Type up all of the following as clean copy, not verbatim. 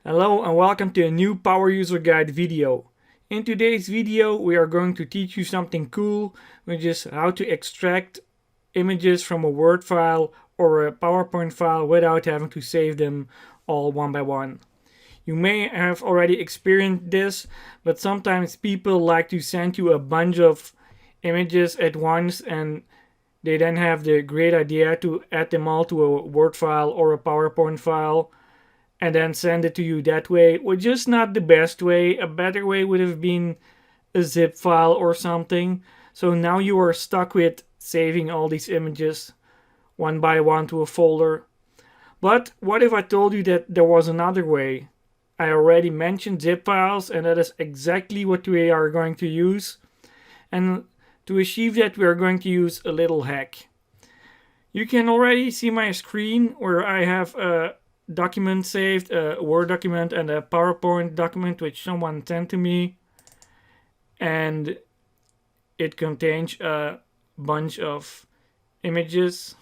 Hello and welcome to a new Power User Guide video. In today's video we are going to teach you something cool, which is how to extract images from a Word file or a PowerPoint file without having to save them all one by one. You may have already experienced this, but sometimes people like to send you a bunch of images at once and they then have the great idea to add them all to a Word file or a PowerPoint file and then send it to you that way, which is not the best way. A better way would have been a zip file or something. So now you are stuck with saving all these images one by one to a folder. But what if I told you that there was another way? I already mentioned zip files, and that is exactly what we are going to use. And to achieve that, we are going to use a little hack. You can already see my screen where I have a document saved, a Word document and a PowerPoint document which someone sent to me, and it contains a bunch of images.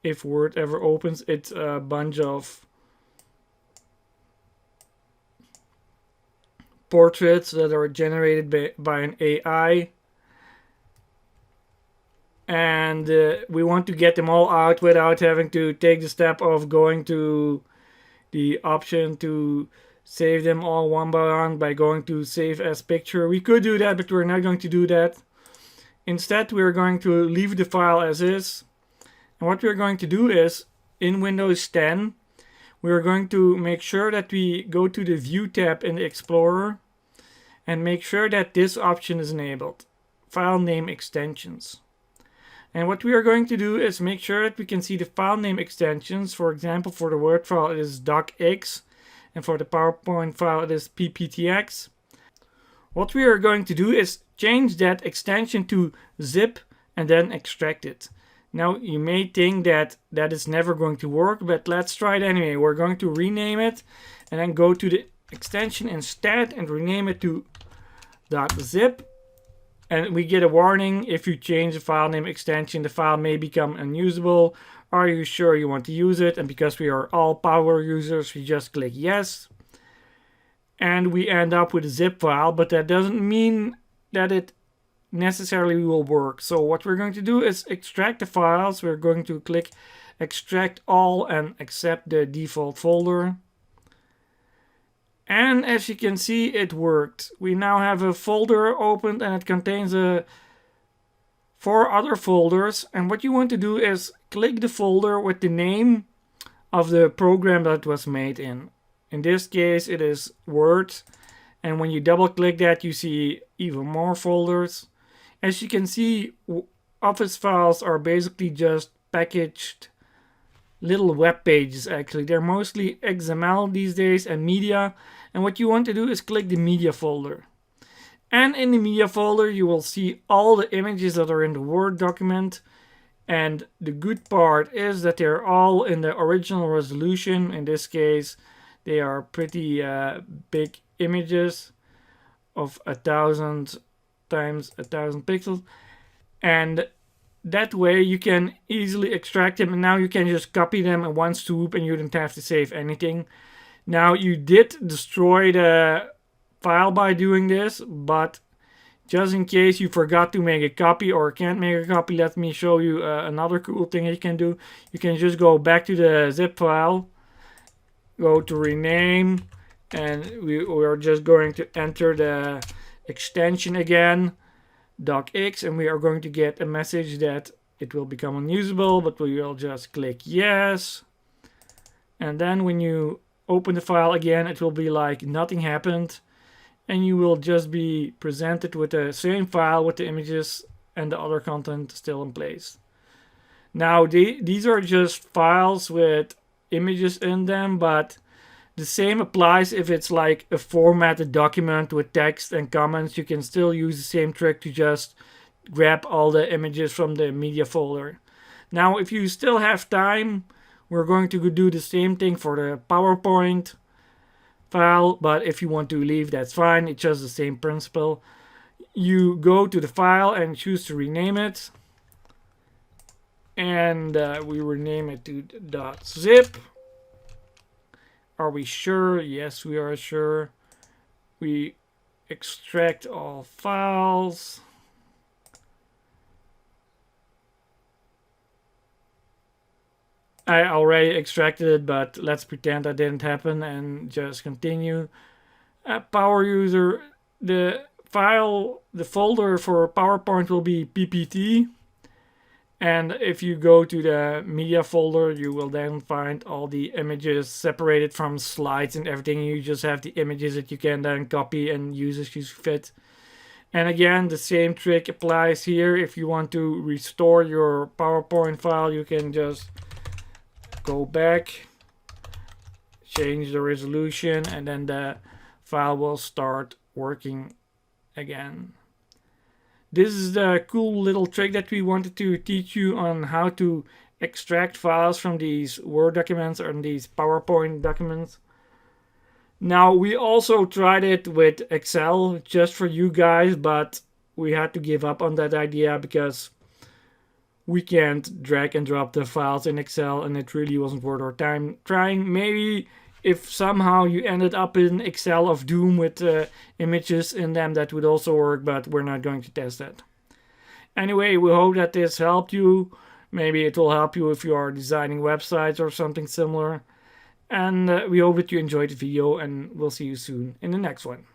If Word ever opens, it's a bunch of portraits that are generated by an AI, and we want to get them all out without having to take the step of going to the option to save them all one by one by going to save as picture. We could do that, but we're not going to do that. Instead, we're going to leave the file as is, and what we're going to do is in Windows 10 we're going to make sure that we go to the View tab in the Explorer and make sure that this option is enabled, File Name Extensions. And what we are going to do is make sure that we can see the file name extensions. For example, for the Word file it is docx, and for the PowerPoint file it is pptx. What we are going to do is change that extension to zip and then extract it. Now you may think that that is never going to work, but let's try it anyway. We're going to rename it and then go to the extension instead and rename it to .zip. And we get a warning: if you change the file name extension, the file may become unusable. Are you sure you want to use it? And because we are all power users, we just click yes. And we end up with a zip file, but that doesn't mean that it necessarily will work. So what we're going to do is extract the files. We're going to click extract all and accept the default folder. And as you can see, it worked. We now have a folder opened and it contains 4 other folders. And what you want to do is click the folder with the name of the program that was made in. In this case, it is Word. And when you double click that, you see even more folders. As you can see, Office files are basically just packaged little web pages. Actually, they're mostly XML these days and media. And what you want to do is click the media folder. And in the media folder you will see all the images that are in the Word document. And the good part is that they're all in the original resolution. In this case they are pretty big images of 1000 times 1000 pixels. And that way you can easily extract them, and now you can just copy them in one swoop and you don't have to save anything. Now you did destroy the file by doing this, but just in case you forgot to make a copy or can't make a copy, let me show you another cool thing you can do. You can just go back to the zip file, go to rename, and we are just going to enter the extension again, docx, and we are going to get a message that it will become unusable, but we will just click yes. And then when you open the file again, it will be like nothing happened, and you will just be presented with the same file with the images and the other content still in place. Now these are just files with images in them, but the same applies if it's like a formatted document with text and comments. You can still use the same trick to just grab all the images from the media folder. Now if you still have time, we're going to do the same thing for the PowerPoint file, but if you want to leave, that's fine. It's just the same principle. You go to the file and choose to rename it, and we rename it to .zip. Are we sure? Yes, we are sure. We extract all files. I already extracted it, but let's pretend that didn't happen and just continue. Power user, the folder for PowerPoint will be PPT. And if you go to the media folder, you will then find all the images separated from slides and everything. You just have the images that you can then copy and use as you fit. And again, the same trick applies here. If you want to restore your PowerPoint file, you can just go back, change the resolution, and then the file will start working again. This is the cool little trick that we wanted to teach you on how to extract files from these Word documents or these PowerPoint documents. Now, we also tried it with Excel just for you guys, but we had to give up on that idea because we can't drag and drop the files in Excel and it really wasn't worth our time trying. Maybe if somehow you ended up in Excel of Doom with images in them, that would also work, but we're not going to test that. Anyway, we hope that this helped you. Maybe it will help you if you are designing websites or something similar. And we hope that you enjoyed the video, and we'll see you soon in the next one.